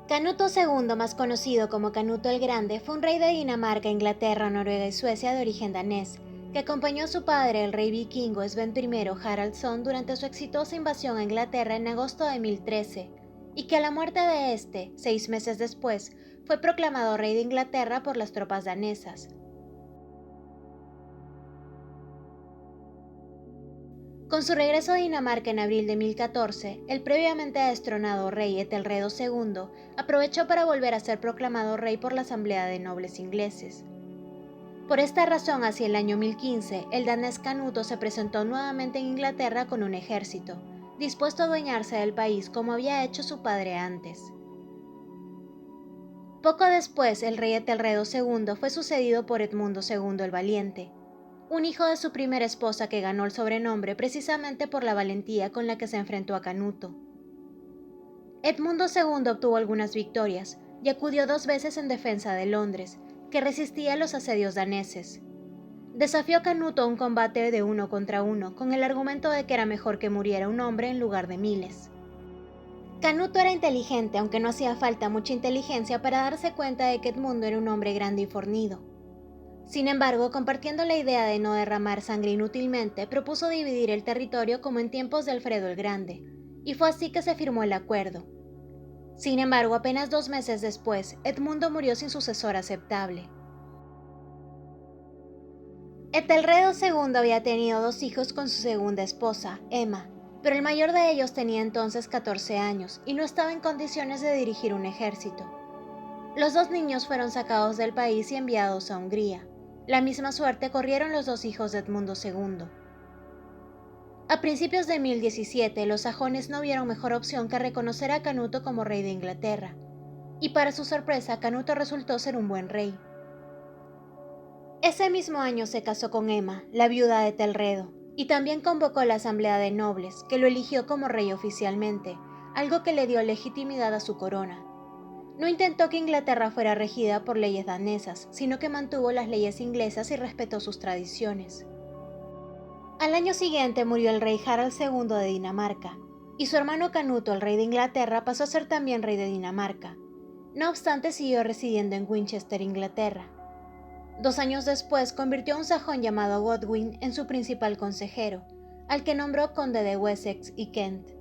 Canuto II, más conocido como Canuto el Grande, fue un rey de Dinamarca, Inglaterra, Noruega y Suecia de origen danés, que acompañó a su padre, el rey vikingo Sven I Haraldsson, durante su exitosa invasión a Inglaterra en agosto de 1013, y que a la muerte de este, 6 meses después, fue proclamado rey de Inglaterra por las tropas danesas. Con su regreso a Dinamarca en abril de 1014, el previamente destronado rey Etelredo II aprovechó para volver a ser proclamado rey por la Asamblea de Nobles ingleses. Por esta razón, hacia el año 1015, el danés Canuto se presentó nuevamente en Inglaterra con un ejército, dispuesto a adueñarse del país como había hecho su padre antes. Poco después, el rey Etelredo II fue sucedido por Edmundo II el Valiente, un hijo de su primera esposa que ganó el sobrenombre precisamente por la valentía con la que se enfrentó a Canuto. Edmundo II obtuvo algunas victorias y acudió 2 veces en defensa de Londres, que resistía a los asedios daneses. Desafió a Canuto a un combate de 1 contra 1, con el argumento de que era mejor que muriera un hombre en lugar de miles. Canuto era inteligente, aunque no hacía falta mucha inteligencia para darse cuenta de que Edmundo era un hombre grande y fornido. Sin embargo, compartiendo la idea de no derramar sangre inútilmente, propuso dividir el territorio como en tiempos de Alfredo el Grande, y fue así que se firmó el acuerdo. Sin embargo, apenas 2 meses después, Edmundo murió sin sucesor aceptable. Etelredo II había tenido 2 hijos con su segunda esposa, Emma, pero el mayor de ellos tenía entonces 14 años y no estaba en condiciones de dirigir un ejército. Los 2 niños fueron sacados del país y enviados a Hungría. La misma suerte corrieron los 2 hijos de Edmundo II. A principios de 1017, los sajones no vieron mejor opción que reconocer a Canuto como rey de Inglaterra, y para su sorpresa, Canuto resultó ser un buen rey. Ese mismo año se casó con Emma, la viuda de Etelredo, y también convocó la Asamblea de Nobles, que lo eligió como rey oficialmente, algo que le dio legitimidad a su corona. No intentó que Inglaterra fuera regida por leyes danesas, sino que mantuvo las leyes inglesas y respetó sus tradiciones. Al año siguiente murió el rey Harald II de Dinamarca, y su hermano Canuto, el rey de Inglaterra, pasó a ser también rey de Dinamarca. No obstante, siguió residiendo en Winchester, Inglaterra. 2 años después, convirtió a un sajón llamado Godwin en su principal consejero, al que nombró conde de Wessex y Kent.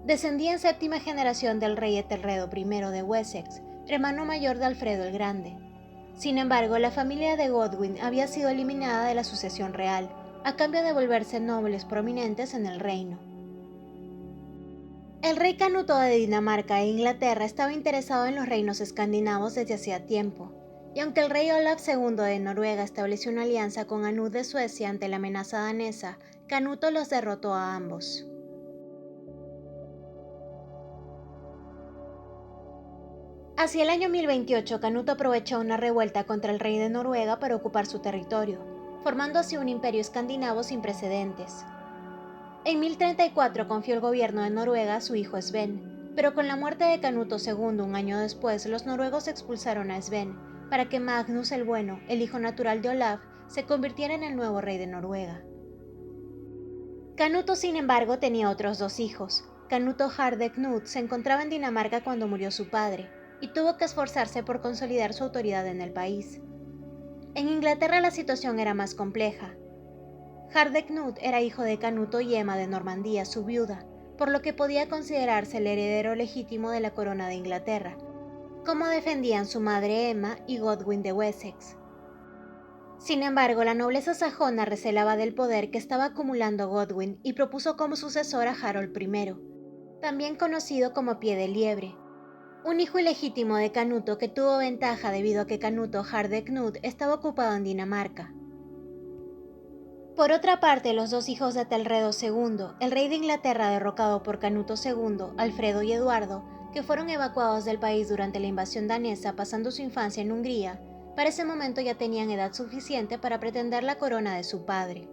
Descendía en 7ª generación del rey Etelredo I de Wessex, hermano mayor de Alfredo el Grande. Sin embargo, la familia de Godwin había sido eliminada de la sucesión real, a cambio de volverse nobles prominentes en el reino. El rey Canuto de Dinamarca e Inglaterra estaba interesado en los reinos escandinavos desde hacía tiempo, y aunque el rey Olaf II de Noruega estableció una alianza con Anud de Suecia ante la amenaza danesa, Canuto los derrotó a ambos. Hacia el año 1028, Canuto aprovechó una revuelta contra el rey de Noruega para ocupar su territorio, formando así un imperio escandinavo sin precedentes. En 1034 confió el gobierno de Noruega a su hijo Sven, pero con la muerte de Canuto II un año después, los noruegos expulsaron a Sven para que Magnus el Bueno, el hijo natural de Olaf, se convirtiera en el nuevo rey de Noruega. Canuto, sin embargo, tenía otros 2 hijos. Canuto Harde-Knut se encontraba en Dinamarca cuando murió su padre, y tuvo que esforzarse por consolidar su autoridad en el país. En Inglaterra la situación era más compleja. Harde-Knut era hijo de Canuto y Emma de Normandía, su viuda, por lo que podía considerarse el heredero legítimo de la corona de Inglaterra, como defendían su madre Emma y Godwin de Wessex. Sin embargo, la nobleza sajona recelaba del poder que estaba acumulando Godwin y propuso como sucesor a Harold I, también conocido como Pie de Liebre, un hijo ilegítimo de Canuto que tuvo ventaja debido a que Canuto Harde-Knut estaba ocupado en Dinamarca. Por otra parte, los 2 hijos de Etelredo II, el rey de Inglaterra derrocado por Canuto II, Alfredo y Eduardo, que fueron evacuados del país durante la invasión danesa pasando su infancia en Hungría, para ese momento ya tenían edad suficiente para pretender la corona de su padre.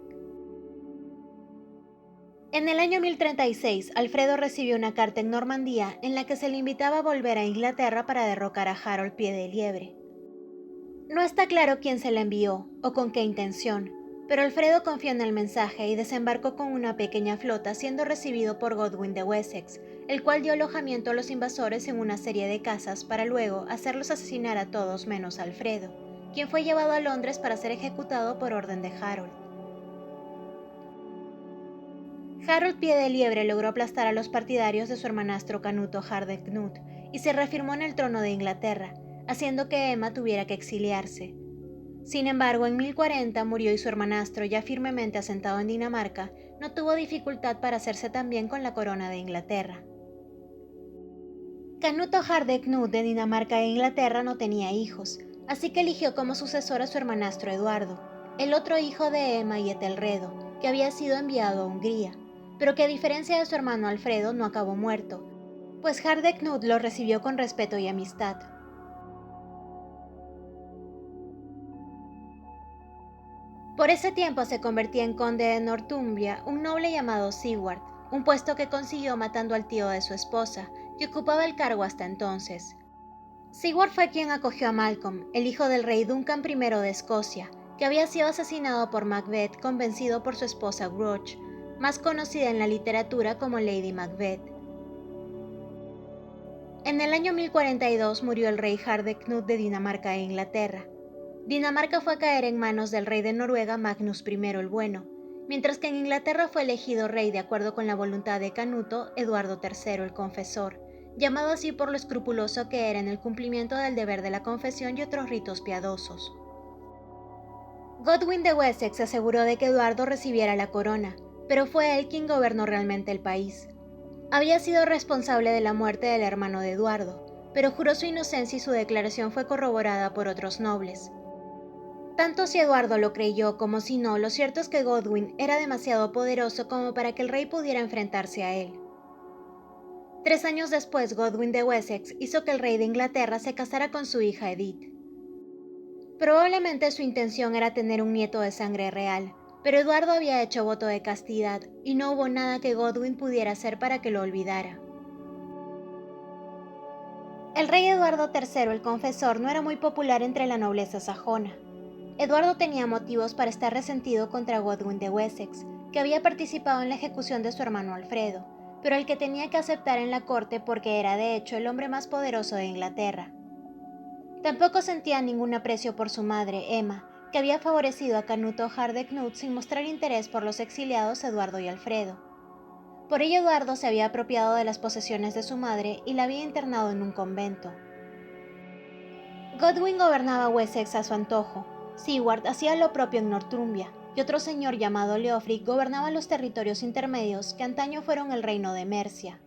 En el año 1036, Alfredo recibió una carta en Normandía en la que se le invitaba a volver a Inglaterra para derrocar a Harold Pie de Liebre. No está claro quién se la envió o con qué intención, pero Alfredo confió en el mensaje y desembarcó con una pequeña flota, siendo recibido por Godwin de Wessex, el cual dio alojamiento a los invasores en una serie de casas para luego hacerlos asesinar a todos menos a Alfredo, quien fue llevado a Londres para ser ejecutado por orden de Harold. Harold Pie de Liebre logró aplastar a los partidarios de su hermanastro Canuto Hardeknut y se reafirmó en el trono de Inglaterra, haciendo que Emma tuviera que exiliarse. Sin embargo, en 1040 murió y su hermanastro, ya firmemente asentado en Dinamarca, no tuvo dificultad para hacerse también con la corona de Inglaterra. Canuto Hardeknut de Dinamarca e Inglaterra no tenía hijos, así que eligió como sucesor a su hermanastro Eduardo, el otro hijo de Emma y Etelredo, que había sido enviado a Hungría, pero que a diferencia de su hermano Alfredo no acabó muerto, pues Hardeknut lo recibió con respeto y amistad. Por ese tiempo se convertía en conde de Northumbria un noble llamado Sigward, un puesto que consiguió matando al tío de su esposa, que ocupaba el cargo hasta entonces. Sigward fue quien acogió a Malcolm, el hijo del rey Duncan I de Escocia, que había sido asesinado por Macbeth convencido por su esposa Groch, más conocida en la literatura como Lady Macbeth. En el año 1042 murió el rey Hardeknut de Dinamarca e Inglaterra. Dinamarca fue a caer en manos del rey de Noruega Magnus I el Bueno, mientras que en Inglaterra fue elegido rey de acuerdo con la voluntad de Canuto Eduardo III el Confesor, llamado así por lo escrupuloso que era en el cumplimiento del deber de la confesión y otros ritos piadosos. Godwin de Wessex aseguró de que Eduardo recibiera la corona, pero fue él quien gobernó realmente el país. Había sido responsable de la muerte del hermano de Eduardo, pero juró su inocencia y su declaración fue corroborada por otros nobles. Tanto si Eduardo lo creyó como si no, lo cierto es que Godwin era demasiado poderoso como para que el rey pudiera enfrentarse a él. 3 años después, Godwin de Wessex hizo que el rey de Inglaterra se casara con su hija Edith. Probablemente su intención era tener un nieto de sangre real, pero Eduardo había hecho voto de castidad y no hubo nada que Godwin pudiera hacer para que lo olvidara. El rey Eduardo III el Confesor no era muy popular entre la nobleza sajona. Eduardo tenía motivos para estar resentido contra Godwin de Wessex, que había participado en la ejecución de su hermano Alfredo, pero el que tenía que aceptar en la corte porque era de hecho el hombre más poderoso de Inglaterra. Tampoco sentía ningún aprecio por su madre, Emma, que había favorecido a Canuto Hardeknut sin mostrar interés por los exiliados Eduardo y Alfredo. Por ello Eduardo se había apropiado de las posesiones de su madre y la había internado en un convento. Godwin gobernaba Wessex a su antojo. Sigward hacía lo propio en Northumbria, y otro señor llamado Leofric gobernaba los territorios intermedios que antaño fueron el reino de Mercia.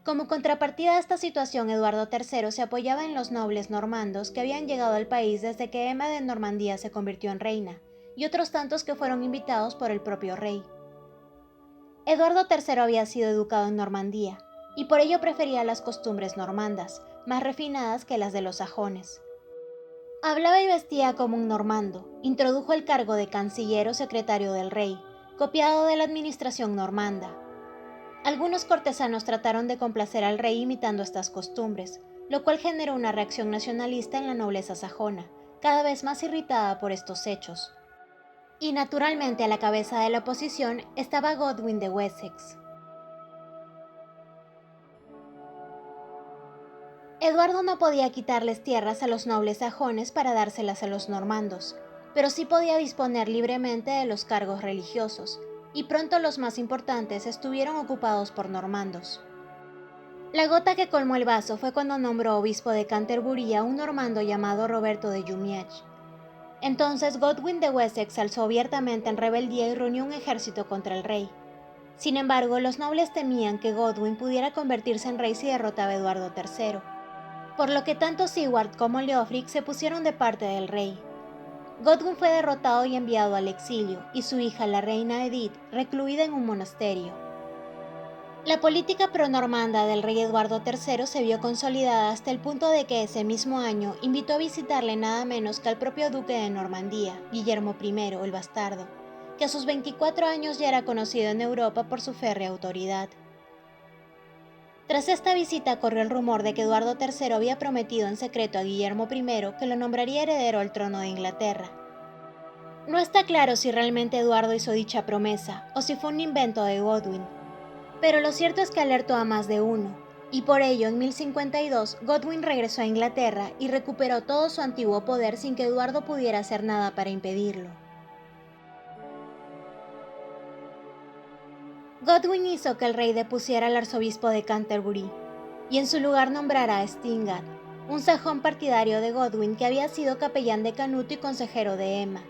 Como contrapartida a esta situación, Eduardo III se apoyaba en los nobles normandos que habían llegado al país desde que Emma de Normandía se convirtió en reina, y otros tantos que fueron invitados por el propio rey. Eduardo III había sido educado en Normandía, y por ello prefería las costumbres normandas, más refinadas que las de los sajones. Hablaba y vestía como un normando, introdujo el cargo de canciller o secretario del rey, copiado de la administración normanda. Algunos cortesanos trataron de complacer al rey imitando estas costumbres, lo cual generó una reacción nacionalista en la nobleza sajona, cada vez más irritada por estos hechos. Y naturalmente a la cabeza de la oposición estaba Godwin de Wessex. Eduardo no podía quitarles tierras a los nobles sajones para dárselas a los normandos, pero sí podía disponer libremente de los cargos religiosos, y pronto los más importantes estuvieron ocupados por normandos. La gota que colmó el vaso fue cuando nombró obispo de Canterbury a un normando llamado Roberto de Jumièges. Entonces Godwin de Wessex se alzó abiertamente en rebeldía y reunió un ejército contra el rey. Sin embargo, los nobles temían que Godwin pudiera convertirse en rey si derrotaba a Eduardo III, por lo que tanto Sigward como Leofric se pusieron de parte del rey. Godwin fue derrotado y enviado al exilio, y su hija, la reina Edith, recluida en un monasterio. La política pro-normanda del rey Eduardo III se vio consolidada hasta el punto de que ese mismo año invitó a visitarle nada menos que al propio duque de Normandía, Guillermo I, el bastardo, que a sus 24 años ya era conocido en Europa por su férrea autoridad. Tras esta visita corrió el rumor de que Eduardo III había prometido en secreto a Guillermo I que lo nombraría heredero al trono de Inglaterra. No está claro si realmente Eduardo hizo dicha promesa o si fue un invento de Godwin, pero lo cierto es que alertó a más de uno, y por ello en 1052 Godwin regresó a Inglaterra y recuperó todo su antiguo poder sin que Eduardo pudiera hacer nada para impedirlo. Godwin hizo que el rey depusiera al arzobispo de Canterbury, y en su lugar nombrara a Stingad, un sajón partidario de Godwin que había sido capellán de Canuto y consejero de Emma.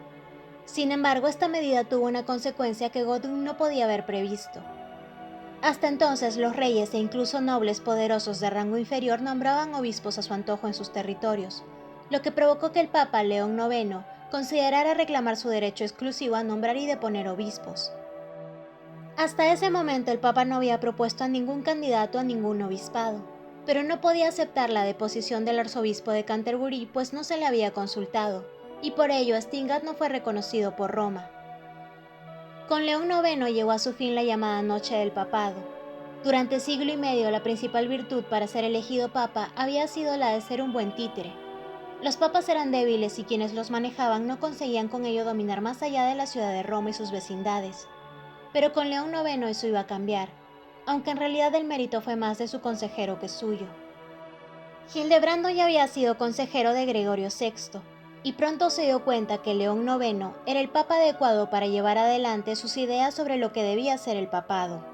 Sin embargo, esta medida tuvo una consecuencia que Godwin no podía haber previsto. Hasta entonces, los reyes e incluso nobles poderosos de rango inferior nombraban obispos a su antojo en sus territorios, lo que provocó que el Papa León IX considerara reclamar su derecho exclusivo a nombrar y deponer obispos. Hasta ese momento el Papa no había propuesto a ningún candidato a ningún obispado, pero no podía aceptar la deposición del arzobispo de Canterbury pues no se le había consultado, y por ello Stingad no fue reconocido por Roma. Con León IX llegó a su fin la llamada Noche del Papado. Durante siglo y medio la principal virtud para ser elegido papa había sido la de ser un buen títere. Los papas eran débiles y quienes los manejaban no conseguían con ello dominar más allá de la ciudad de Roma y sus vecindades. Pero con León IX eso iba a cambiar, aunque en realidad el mérito fue más de su consejero que suyo. Hildebrando ya había sido consejero de Gregorio VI, y pronto se dio cuenta que León IX era el papa adecuado para llevar adelante sus ideas sobre lo que debía ser el papado.